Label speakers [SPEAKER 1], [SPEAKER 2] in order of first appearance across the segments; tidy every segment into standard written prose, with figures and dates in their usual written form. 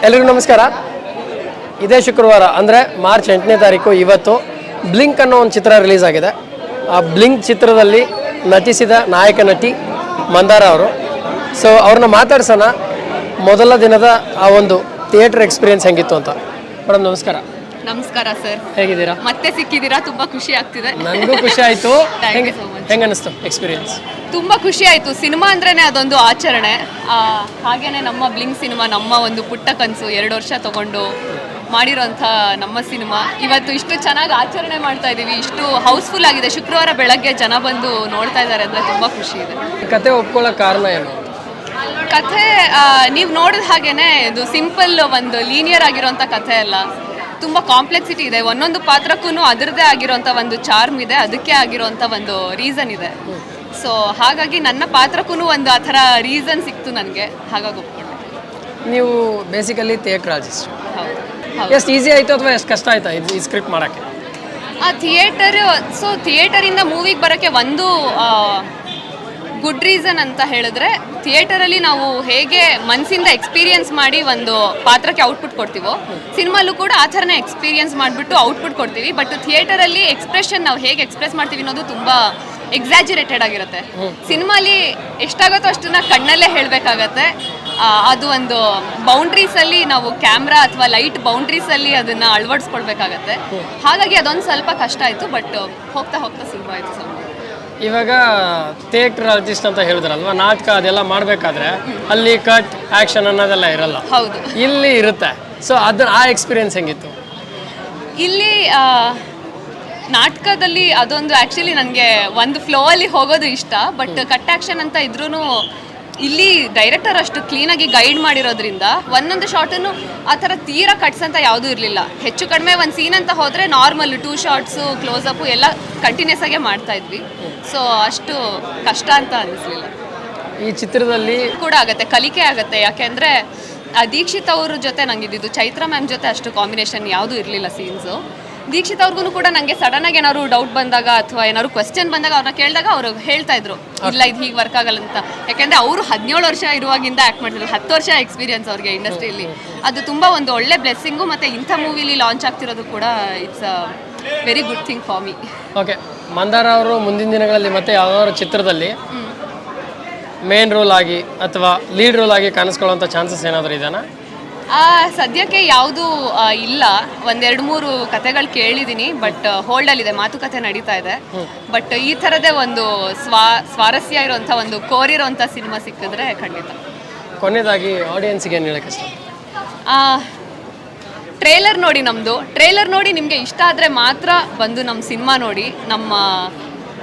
[SPEAKER 1] ಎಲ್ರಿಗೂ ನಮಸ್ಕಾರ. ಇದೇ ಶುಕ್ರವಾರ ಅಂದರೆ ಮಾರ್ಚ್ 8ನೇ ತಾರೀಕು ಇವತ್ತು ಬ್ಲಿಂಕ್ ಅನ್ನೋ ಒಂದು ಚಿತ್ರ ರಿಲೀಸ್ ಆಗಿದೆ. ಆ ಬ್ಲಿಂಕ್ ಚಿತ್ರದಲ್ಲಿ ನಟಿಸಿದ ನಾಯಕ ನಟಿ ಮಂದಾರ ಅವರು. ಸೊ ಅವ್ರನ್ನ ಮಾತಾಡ್ಸೋಣ, ಮೊದಲ ದಿನದ ಆ ಒಂದು ಥಿಯೇಟರ್ ಎಕ್ಸ್ಪೀರಿಯನ್ಸ್ ಹೆಂಗಿತ್ತು ಅಂತ. ಮೇಡಮ್ ನಮಸ್ಕಾರ.
[SPEAKER 2] ನಮಸ್ಕಾರ ಸರ್,
[SPEAKER 1] ಹೇಗಿದ್ದೀರಾ?
[SPEAKER 2] ಮತ್ತೆ ಸಿಕ್ಕಿದ್ದೀರಾ, ತುಂಬಾ ಖುಷಿ ಆಗ್ತಿದೆ.
[SPEAKER 1] ನನಗೂ ಖುಷಿ ಆಯಿತು.
[SPEAKER 2] so
[SPEAKER 1] ಹೆಂಗೆ ಅನಿಸ್ತು ಎಕ್ಸ್ಪೀರಿಯನ್ಸ್?
[SPEAKER 2] ತುಂಬಾ ಖುಷಿ ಆಯ್ತು. ಸಿನಿಮಾ ಅಂದ್ರೇನೆ ಅದೊಂದು ಆಚರಣೆ. ಹಾಗೇನೆ ನಮ್ಮ ಬ್ಲಿಂಕ್ ಸಿನಿಮಾ ನಮ್ಮ ಒಂದು ಪುಟ್ಟ ಕನಸು 2 ವರ್ಷ ತಗೊಂಡು ಮಾಡಿರೋಂಥ ನಮ್ಮ ಸಿನಿಮಾ ಇವತ್ತು ಇಷ್ಟು ಚೆನ್ನಾಗಿ ಆಚರಣೆ ಮಾಡ್ತಾ ಇದ್ದೀವಿ. ಇಷ್ಟು ಹೌಸ್ಫುಲ್ ಆಗಿದೆ. ಶುಕ್ರವಾರ ಬೆಳಗ್ಗೆ ಜನ ಬಂದು ನೋಡ್ತಾ ಇದ್ದಾರೆ ಅಂದರೆ ತುಂಬ ಖುಷಿ ಇದೆ.
[SPEAKER 1] ಕತೆ ಒಪ್ಕೊಳ್ಳೋ ಕಾರಣ ಏನು?
[SPEAKER 2] ಕಥೆ ನೀವು ನೋಡಿದ ಹಾಗೇನೆ ಇದು ಸಿಂಪಲ್ ಒಂದು ಲೀನಿಯರ್ ಆಗಿರೋಂಥ ಕಥೆ ಅಲ್ಲ, ತುಂಬ ಕಾಂಪ್ಲೆಕ್ಸಿಟಿ ಇದೆ. ಒಂದೊಂದು ಪಾತ್ರಕ್ಕೂ ಅದರದ್ದೇ ಆಗಿರೋಂಥ ಒಂದು ಚಾರ್ಮ್ ಇದೆ, ಅದಕ್ಕೆ ಆಗಿರೋಂಥ ಒಂದು ರೀಸನ್ ಇದೆ. ಸೊ ಹಾಗಾಗಿ ನನ್ನ ಪಾತ್ರಕ್ಕೂ ಒಂದು ಆ ಥರ ರೀಸನ್ ಸಿಕ್ತು ನನಗೆ, ಹಾಗಾಗಿ ಒಪ್ಕೊಂಡೆ.
[SPEAKER 1] ನೀವು ಬೇಸಿಕಲಿ ಥಿಯೇಟರ್ ಆರ್ಟಿಸ್ಟ್.
[SPEAKER 2] ಹೌದು.
[SPEAKER 1] ಎಷ್ಟು ಈಸಿ ಆಯಿತು ಅಥವಾ ಎಷ್ಟು ಕಷ್ಟ ಆಯ್ತಾ ಈ ಸ್ಕ್ರಿಪ್ಟ್ ಮಾಡೋಕ್ಕೆ?
[SPEAKER 2] ಆ ಥಿಯೇಟರಿಂದ ಮೂವಿಗೆ ಬರೋಕ್ಕೆ ಒಂದು ಗುಡ್ ರೀಸನ್ ಅಂತ ಹೇಳಿದ್ರೆ, ಥಿಯೇಟರಲ್ಲಿ ನಾವು ಹೇಗೆ ಮನಸ್ಸಿಂದ ಎಕ್ಸ್ಪೀರಿಯನ್ಸ್ ಮಾಡಿ ಒಂದು ಪಾತ್ರಕ್ಕೆ ಔಟ್ಪುಟ್ ಕೊಡ್ತೀವೋ, ಸಿನಿಮಾಲ್ಲೂ ಕೂಡ ಆ ಥರನೇ ಎಕ್ಸ್ಪೀರಿಯನ್ಸ್ ಮಾಡಿಬಿಟ್ಟು ಔಟ್ಪುಟ್ ಕೊಡ್ತೀವಿ. ಬಟ್ ಥಿಯೇಟರಲ್ಲಿ ಎಕ್ಸ್ಪ್ರೆಷನ್ ನಾವು ಹೇಗೆ ಎಕ್ಸ್ಪ್ರೆಸ್ ಮಾಡ್ತೀವಿ ಅನ್ನೋದು ತುಂಬ ಎಕ್ಸಾಜುರೇಟೆಡ್ ಆಗಿರುತ್ತೆ. ಸಿನಿಮಾಲಿ ಎಷ್ಟಾಗುತ್ತೋ ಅಷ್ಟನ್ನ ಕಣ್ಣಲ್ಲೇ ಹೇಳಬೇಕಾಗತ್ತೆ. ಅದು ಒಂದು ಬೌಂಡ್ರೀಸಲ್ಲಿ ನಾವು ಕ್ಯಾಮ್ರಾ ಅಥವಾ ಲೈಟ್ ಬೌಂಡ್ರೀಸಲ್ಲಿ ಅದನ್ನು ಅಳವಡಿಸ್ಕೊಳ್ಬೇಕಾಗತ್ತೆ. ಹಾಗಾಗಿ ಅದೊಂದು ಸ್ವಲ್ಪ ಕಷ್ಟ ಆಯಿತು, ಬಟ್ ಹೋಗ್ತಾ ಹೋಗ್ತಾ ಸುಲಭ ಆಯಿತು. ಸ್ವಲ್ಪ
[SPEAKER 1] ಇವಾಗ ಥಿಯೇಟರ್ ಆರ್ಟಿಸ್ಟ್ ಅಂತ ಹೇಳಿದ್ರಲ್ವ, ನಾಟಕ ಅದೆಲ್ಲ ಮಾಡಬೇಕಾದ್ರೆ ಅಲ್ಲಿ ಕಟ್ ಆ್ಯಕ್ಷನ್ ಅನ್ನೋದೆಲ್ಲ ಇರಲ್ಲ.
[SPEAKER 2] ಹೌದು,
[SPEAKER 1] ಇಲ್ಲಿ ಇರುತ್ತೆ. ಸೊ ಆ ಎಕ್ಸ್ಪೀರಿಯನ್ಸ್ ಹೆಂಗಿತ್ತು?
[SPEAKER 2] ಇಲ್ಲಿ ನಾಟಕದಲ್ಲಿ ಅದೊಂದು ಆ್ಯಕ್ಚುಲಿ ನನಗೆ ಒಂದು ಫ್ಲೋ ಅಲ್ಲಿ ಹೋಗೋದು ಇಷ್ಟ. ಬಟ್ ಕಟ್ ಆ್ಯಕ್ಷನ್ ಅಂತ ಇದ್ರೂ ಇಲ್ಲಿ ಡೈರೆಕ್ಟರ್ ಅಷ್ಟು ಕ್ಲೀನಾಗಿ ಗೈಡ್ ಮಾಡಿರೋದ್ರಿಂದ ಒಂದೊಂದು ಶಾರ್ಟನ್ನು ಆ ಥರ ತೀರಾ ಕಟ್ಸ್ ಅಂತ ಯಾವುದೂ ಇರಲಿಲ್ಲ. ಹೆಚ್ಚು ಕಡಿಮೆ ಒಂದು ಸೀನ್ ಅಂತ ಹೋದರೆ ನಾರ್ಮಲ್ 2 ಶಾರ್ಟ್ಸು ಕ್ಲೋಸಪ್ಪು ಎಲ್ಲ ಕಂಟಿನ್ಯೂಸ್ ಆಗೇ ಮಾಡ್ತಾ ಇದ್ವಿ. ಸೊ ಅಷ್ಟು ಕಷ್ಟ ಅಂತ ಅನ್ನಿಸ್ಲಿಲ್ಲ.
[SPEAKER 1] ಈ ಚಿತ್ರದಲ್ಲಿ
[SPEAKER 2] ಕೂಡ ಆಗುತ್ತೆ, ಕಲಿಕೆ ಆಗುತ್ತೆ. ಯಾಕೆಂದರೆ ದೀಕ್ಷಿತ್ ಅವ್ರ ಜೊತೆ ನಂಗಿದ್ದು, ಚೈತ್ರ ಮ್ಯಾಮ್ ಜೊತೆ ಅಷ್ಟು ಕಾಂಬಿನೇಷನ್ ಯಾವುದೂ ಇರಲಿಲ್ಲ ಸೀನ್ಸು. ದೀಕ್ಷಿತ್ ಅವ್ರಿಗೂ ಕೂಡ ನನಗೆ ಸಡನ್ನಾಗಿ ಏನಾದ್ರು ಡೌಟ್ ಬಂದಾಗ ಅಥವಾ ಏನಾದ್ರು ಕ್ವೆಶ್ಚನ್ ಬಂದಾಗ ಅವ್ರನ್ನ ಕೇಳಿದಾಗ ಅವರು ಹೇಳ್ತಾ ಇದ್ರು, ಇಲ್ಲ ಇದು ಹೀಗೆ ವರ್ಕ್ ಆಗಲ್ಲ ಅಂತ. ಯಾಕೆಂದರೆ ಅವರು 17 ವರ್ಷ ಇರುವಾಗಿಂದ ಆ್ಯಕ್ಟ್ ಮಾಡ್ತಿದ್ರು, 10 ವರ್ಷ ಎಕ್ಸ್ಪೀರಿಯನ್ಸ್ ಅವ್ರಿಗೆ ಇಂಡಸ್ಟ್ರಿಯಲ್ಲಿ. ಅದು ತುಂಬ ಒಂದು ಒಳ್ಳೆ ಬ್ಲೆಸ್ಸಿಂಗು. ಮತ್ತು ಇಂಥ ಮೂವಿಲಿ ಲಾಂಚ್ ಆಗ್ತಿರೋದು ಕೂಡ it's a very good thing for me.
[SPEAKER 1] Okay, Mandara ಅವರು ಮುಂದಿನ ದಿನಗಳಲ್ಲಿ ಮತ್ತೆ ಯಾವ್ದಾದ್ರು ಚಿತ್ರದಲ್ಲಿ ಮೇನ್ ರೋಲ್ ಆಗಿ ಅಥವಾ ಲೀಡ್ ರೋಲ್ ಆಗಿ ಕಾಣಿಸ್ಕೊಳ್ಳೋಂಥ ಚಾನ್ಸಸ್ ಏನಾದರೂ ಇದೆಯಾ?
[SPEAKER 2] ಸದ್ಯಕ್ಕೆ ಯಾವುದೂ ಇಲ್ಲ. 1-2-3 ಕತೆಗಳು ಕೇಳಿದ್ದೀನಿ, ಬಟ್ ಹೋಲ್ಡಲ್ಲಿದೆ, ಮಾತುಕತೆ ನಡೀತಾ ಇದೆ. ಬಟ್ ಈ ಥರದೇ ಒಂದು ಸ್ವಾರಸ್ಯ ಇರೋಂಥ ಒಂದು ಕೋರಿರೋಂಥ ಸಿನಿಮಾ ಸಿಕ್ಕಿದ್ರೆ ಖಂಡಿತ.
[SPEAKER 1] ಕೊನೆಯದಾಗಿ ಆಡಿಯನ್ಸ್ಗೆ ಏನು ಹೇಳಕ್ಕೆ ಇಷ್ಟ?
[SPEAKER 2] ಟ್ರೇಲರ್ ನೋಡಿ, ನಮ್ಮದು ಟ್ರೇಲರ್ ನೋಡಿ ನಿಮಗೆ ಇಷ್ಟ ಆದರೆ ಮಾತ್ರ ಬಂದು ನಮ್ಮ ಸಿನಿಮಾ ನೋಡಿ. ನಮ್ಮ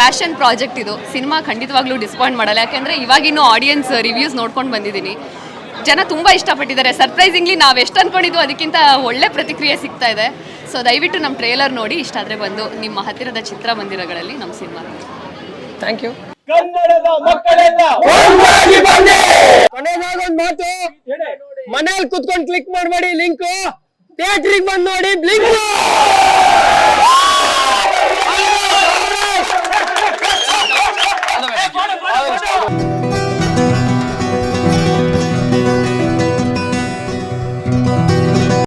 [SPEAKER 2] ಪ್ಯಾಷನ್ ಪ್ರಾಜೆಕ್ಟ್ ಇದು. ಸಿನಿಮಾ ಖಂಡಿತವಾಗ್ಲೂ ಡಿಸಪಾಯಿಂಟ್ ಮಾಡಲ್ಲ. ಯಾಕೆಂದರೆ ಇವಾಗಿನ್ನೂ ಆಡಿಯನ್ಸ್ ರಿವ್ಯೂಸ್ ನೋಡ್ಕೊಂಡು ಬಂದಿದ್ದೀನಿ, ಜನ ತುಂಬ ಇಷ್ಟಪಟ್ಟಿದ್ದಾರೆ. ಸರ್ಪ್ರೈಸಿಂಗ್ಲಿ ನಾವು ಎಷ್ಟು ಅಂದ್ಕೊಂಡಿದ್ವು ಅದಕ್ಕಿಂತ ಒಳ್ಳೆ ಪ್ರತಿಕ್ರಿಯೆ ಸಿಗ್ತಾ ಇದೆ. ಸೊ ದಯವಿಟ್ಟು ನಮ್ಮ ಟ್ರೇಲರ್ ನೋಡಿ, ಇಷ್ಟ ಆದರೆ ಬಂದು ನಿಮ್ಮ ಹತ್ತಿರದ ಚಿತ್ರಮಂದಿರಗಳಲ್ಲಿ ನಮ್ಮ ಸಿನಿಮಾ ನೋಡಿ.
[SPEAKER 1] Thank you.
[SPEAKER 3] ಕನ್ನಡದ ಮಕ್ಕಳೆಲ್ಲ
[SPEAKER 1] ಕೊನೆಯದಾಗೊಂದು ಮಾತು, ಮನೇಲಿ ಕುತ್ಕೊಂಡು ಕ್ಲಿಕ್ ಮಾಡಬೇಡಿ ಲಿಂಕ್, ಥಿಯೇಟ್ರಿಗೆ ಬಂದು ನೋಡಿ ಬ್ಲಿಂಕ್.